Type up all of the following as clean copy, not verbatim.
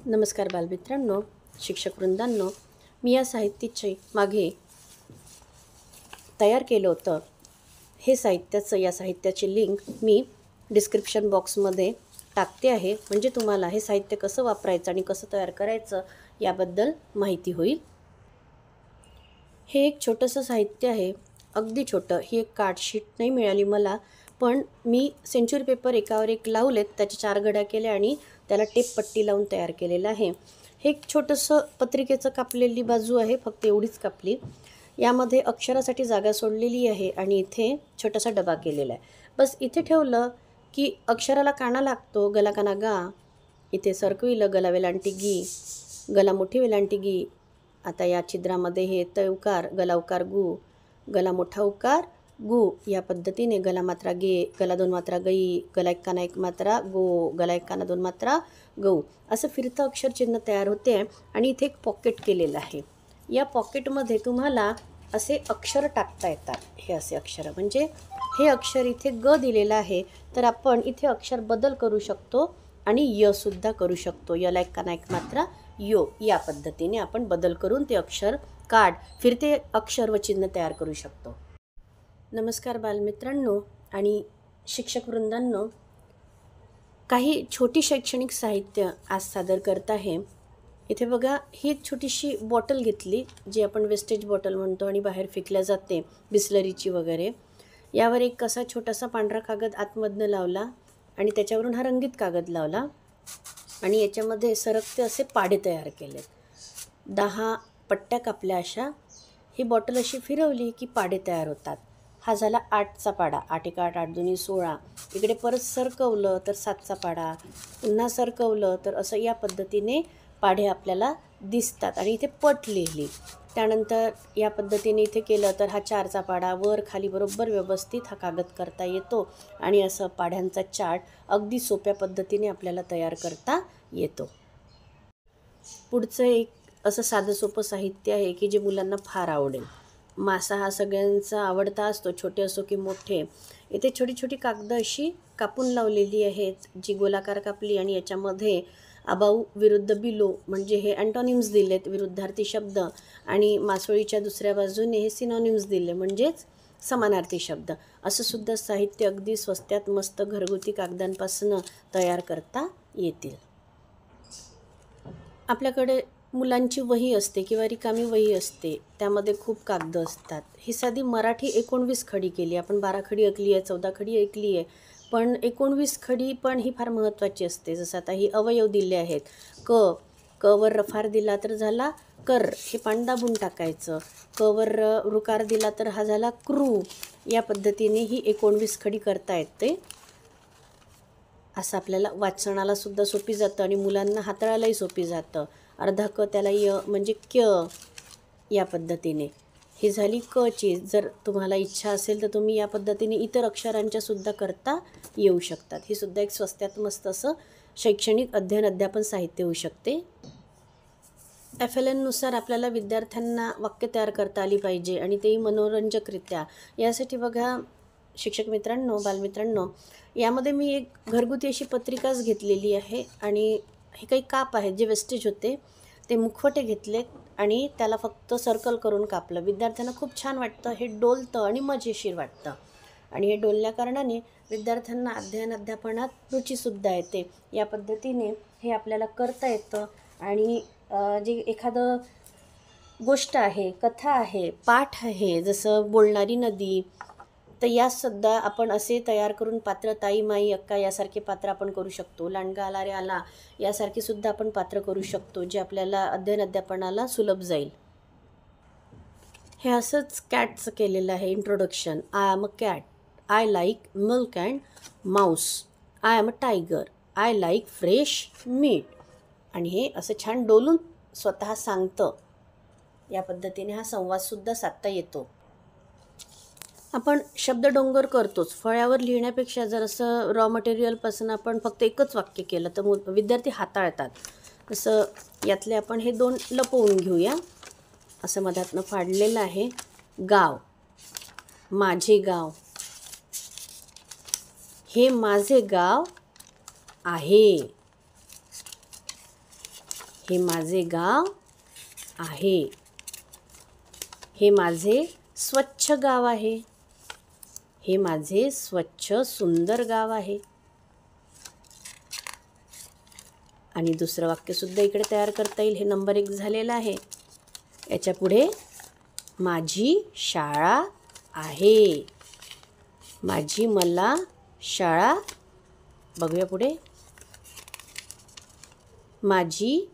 नमस्कार बालमित्रांनो, शिक्षक वृंदांनो. मी या साहित्याचे मागे तयार केलं होतं. या साहित्याची लिंक मी डिस्क्रिप्शन बॉक्समध्ये टाकते आहे, म्हणजे तुम्हाला हे साहित्य कसं वापरायचं आणि कसं तयार करायचं याबद्दल माहिती होईल. हे एक छोटंसं साहित्य आहे, अगदी छोटं. ही एक कार्डशीट नाही मिळाली मला, पण मी सेंचुरी पेपर एकावर एक लावलेत, त्याच्या 4 घड्या केल्या आणि त्याला टेप पट्टी लावून तयार केलेलं आहे. हे एक छोटंसं पत्रिकेचं कापलेली बाजू आहे, फक्त एवढीच कापली. यामध्ये अक्षरासाठी जागा सोडलेली आहे आणि इथे छोटासा डबा केलेला आहे. बस इथे ठेवलं की अक्षराला काना लागतो. गला काना गा, इथे सरकविलं गला वेलांटी गी, गला मोठी वेलांटी गी. आता या छिद्रामध्ये हे तय उकार, गला उकार गु, गला मोठा उकार गु. या पद्धतीने गला मात्रा गे, गला 2 मात्रा गई, गला एक काना 1 मात्रा गो, गला एक काना 2 मात्रा गौ. असं फिरतं अक्षरचिन्ह तयार होते आहे. आणि इथे एक पॉकेट केलेलं आहे. या पॉकेटमध्ये तुम्हाला असे अक्षर टाकता येतात. हे असे अक्षर, म्हणजे हे अक्षर इथे ग दिलेलं आहे, तर आपण इथे अक्षर बदल करू शकतो आणि यसुद्धा करू शकतो. यला एक काना 1 मात्रा यो. या पद्धतीने आपण बदल करून ते अक्षर फिरते अक्षर व चिन्ह तयार करू शकतो. नमस्कार बालमित्रांनो आणि शिक्षक वृंदांनो. काही छोटी शैक्षणिक साहित्य आज सादर करत आहे. इथे बघा, ही एक छोटीशी बॉटल घेतली, जी आपण वेस्टेज बॉटल म्हणतो आणि बाहेर फेकल्या जाते, बिस्लरीची वगैरे. यावर एक असा छोटासा पांढरा कागद आतमधनं लावला आणि त्याच्यावरून हा रंगीत कागद लावला आणि याच्यामध्ये सरकते असे पाढे तयार केले. 10 पट्ट्या कापल्या अशा. ही बॉटल अशी फिरवली की पाढे तयार होतात. हा झाला 8चा पाढा. 8 एक 8, 8 दुनी 16. इकडे परत सरकवलं तर 7चा पाढा, पुन्हा सरकवलं तर असं या पद्धतीने पाढे आपल्याला दिसतात. आणि इथे पट लिहिली. त्यानंतर या पद्धतीने इथे केलं तर हा 4चा पाढा, वर खाली बरोबर व्यवस्थित हा कागद करता येतो आणि असं पाढ्यांचा चार्ट अगदी सोप्या पद्धतीने आपल्याला तयार करता येतो. पुढचं एक असं साधं सोपं साहित्य आहे की जे मुलांना फार आवडेल. मासा हा सगळ्यांचा आवडता असतो, छोटे असो की मोठे. इथे छोटी छोटी कागदं अशी कापून लावलेली आहेत, जी गोलाकार कापली आणि याच्यामध्ये अबाऊ विरुद्ध बिलो म्हणजे हे अँटॉनिम्स दिलेत, विरुद्धार्थी शब्द. आणि मासोळीच्या दुसऱ्या बाजूने हे सिनॉनिम्स दिले, म्हणजेच समानार्थी शब्द. असं सुद्धा साहित्य अगदी स्वस्त्यात मस्त घरगुती कागदांपासून तयार करता येतील. आपल्याकडे मुलांची वही असते किंवा रिकामी वही असते, त्यामध्ये खूप कागदं असतात. ही साधी मराठी 19 खडी केली. आपण 12 खडी ऐकली आहे, 14 खडी ऐकली आहे, पण 19 खडी पण ही फार महत्त्वाची असते. जसं आता ही अवयव दिले आहेत. क वर रफार दिला तर झाला कर, हे पान दाबून टाकायचं. क वर रुकार दिला तर हा झाला क्रू. या पद्धतीने ही 19 खडी करता येते. असं आपल्याला वाचनाला सुद्धा सोपी जातं आणि मुलांना हाताळायलाही सोपी जातं. अर्धा क त्याला य म्हणजे क्य. या पद्धतीने ही झाली क ची. जर तुम्हाला इच्छा असेल तर तुम्ही या पद्धतीने इतर अक्षरांच्या सुद्धा करता येऊ शकतात. ही सुद्धा एक स्वस्त्यात मस्त असं शैक्षणिक अध्यापन साहित्य होऊ शकते. FLN नुसार आपल्याला विद्यार्थ्यांना वाक्य तयार करता आली पाहिजे आणि तेही मनोरंजकरित्या. यासाठी बघा शिक्षक मित्रांनो, बालमित्रांनो, यामध्ये मी एक घरगुती अशी पत्रिकाच घेतलेली आहे आणि हे काही काप आहेत जे वेस्टेज होते, ते मुखवटे घेतलेत आणि त्याला फक्त सर्कल करून कापलं. विद्यार्थ्यांना खूप छान वाटतं, हे डोलतं आणि मजेशीर वाटतं. आणि हे डोलल्या कारणाने विद्यार्थ्यांना अध्यापनात रुचीसुद्धा येते. या पद्धतीने हे आपल्याला करता येतं. आणि जे एखादं गोष्ट आहे, कथा आहे, पाठ आहे, जसं बोलणारी नदी, तर यासुद्धा आपण असे तयार करून पात्र, ताई, माई, अक्का यासारखे पात्र आपण करू शकतो. लांडगा आला रे आला यासारखे सुद्धा आपण पात्र करू शकतो, जे आपल्याला अध्यापनाला सुलभ जाईल. हे असंच कॅटचं केलेलं आहे. Introduction. I am a cat. I like milk and Mouse. I am a tiger. I like fresh meat. आणि हे असं छान डोलून स्वतः सांगतं. या पद्धतीने हा संवादसुद्धा साधता येतो. आपण शब्द डोंगर करतोच. फळ्यावर लिहिण्यापेक्षा जर असं रॉ मटेरियलपासून आपण फक्त एकच वाक्य केलं तर विद्यार्थी हाताळतात. तसं यातले आपण हे 2 लपवून घेऊया. असं मधातनं फाडलेलं आहे. गाव, माझे गाव. हे माझे गाव आहे. हे माझे गाव आहे. हे माझे स्वच्छ गाव आहे. हे माझे स्वच्छ सुंदर गाव आहे. आणि दुसरं वाक्यसुद्धा इकडे तयार करता येईल. हे नंबर 1 झालेलं आहे. याच्या पुढे माझी शाळा आहे. माझी मला शाळा. बघूया पुढे. माझी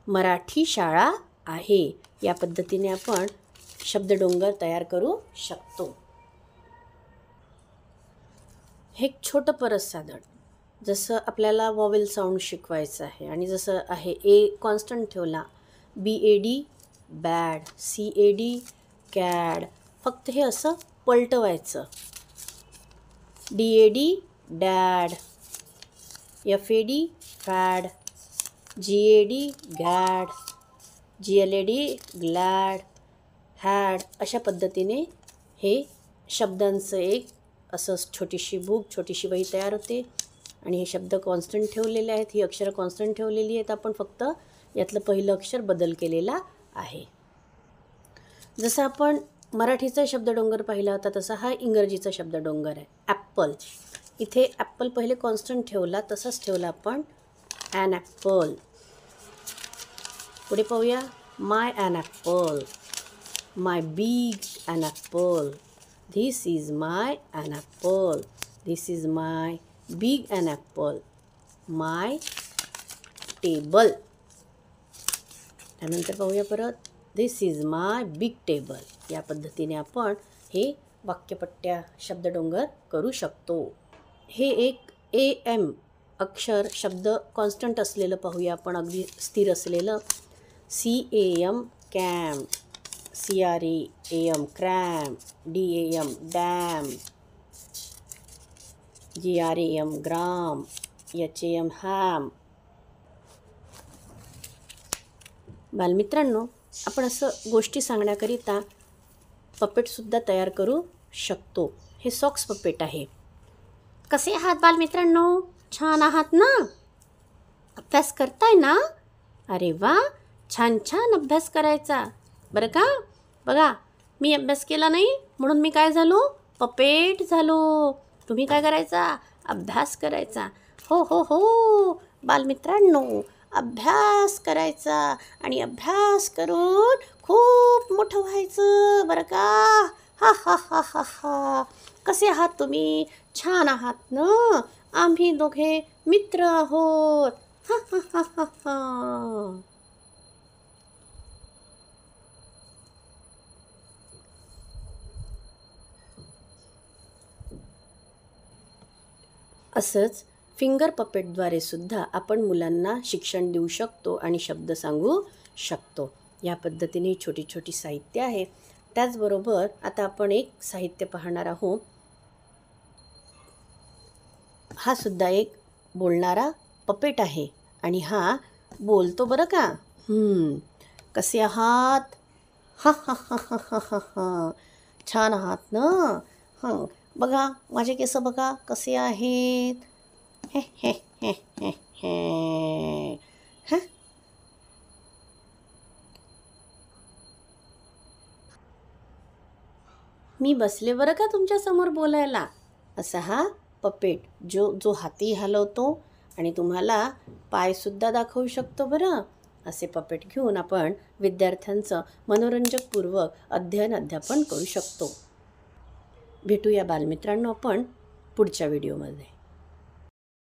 मराठी शाळा आहे. या पद्धतीने आपण शब्दडोंगर तयार करू शकतो. हे एक छोटं परस साधन. जसं आपल्याला वॉवेल साऊंड शिकवायचं आहे आणि जसं आहे ए कॉन्स्टंट ठेवला, BAD बॅड, CAD कॅड, फक्त हे असं पलटवायचं. DAD dad, FAD fad, GAD God, GLAD glad, had. अशा पद्धतीने हे शब्दांचं एक असं छोटीशी बुक, छोटीशी वही तयार होते. आणि हे शब्द कॉन्स्टंट ठेवलेले आहेत. ही अक्षरं कॉन्स्टंट ठेवलेली आहेत. आपण फक्त यातलं पहिलं अक्षर बदल केलेला आहे. जसं आपण मराठीचा शब्दडोंगर पाहिला होता तसा हा इंग्रजीचा शब्दडोंगर आहे. ॲपल. इथे ॲपल पहिले कॉन्स्टंट ठेवला, तसाच ठेवला आपण ॲन ॲपल. पुढे पाहूया. My an apple, my big an apple, this is my an apple, this is my big an apple, my table. त्यानंतर पाहूया परत. This is my big table. या पद्धतीने आपण हे वाक्यपट्ट्या शब्दडोंगर करू शकतो. हे एक AM अक्षर शब्द कॉन्स्टंट असलेलं पाहूया आपण, अगदी स्थिर असलेलं. CAM camp, CRAM cramp, DAM dam, GRAM ग्राम, HAM हॅम. बालमित्रांनो, आपण असं गोष्टी सांगण्याकरिता पपेटसुद्धा तयार करू शकतो. हे सॉक्स पपेट आहे. कसे आहात बालमित्रांनो? छान आहात ना? अभ्यास करताय ना? अरे वा, छान छान अभ्यास करायचा बरं का. बघा, मी अभ्यास केला नाही म्हणून मी काय झालो? पपेट झालो. तुम्ही काय करायचा? अभ्यास करायचा. हो हो हो बालमित्रांनो, अभ्यास करायचा आणि अभ्यास करून खूप मोठं व्हायचं बरं का. हा हा हा हा हा. कसे आहात तुम्ही? छान आहात ना? आम्ही दोघे मित्र आहोत. हा हा हा हा हा. असंच फिंगर पपेटद्वारे सुद्धा आपण मुलांना शिक्षण देऊ शकतो आणि शब्द सांगू शकतो. या पद्धतीने छोटी छोटी साहित्य आहे. त्याचबरोबर आता आपण एक साहित्य पाहणार आहोत. हा सुद्धा एक बोलणारा पपेट आहे आणि हा बोलतो बरं का. कसे आहात? हा हा हा हा हा हा हा. छान आहात ना? हां, बघा माझे केस बघा कसे आहेत. हे हे हे हे हे. हं. मी बसले बरं का तुमच्यासमोर बोलायला. असा हा पपेट जो हाती हलवतो आणि तुम्हाला पायसुद्धा दाखवू शकतो बरं. असे पपेट घेऊन आपण विद्यार्थ्यांचं मनोरंजकपूर्वक अध्यापन करू शकतो. भेटूया बालमित्रांनो आपण पुढच्या व्हिडिओमध्ये.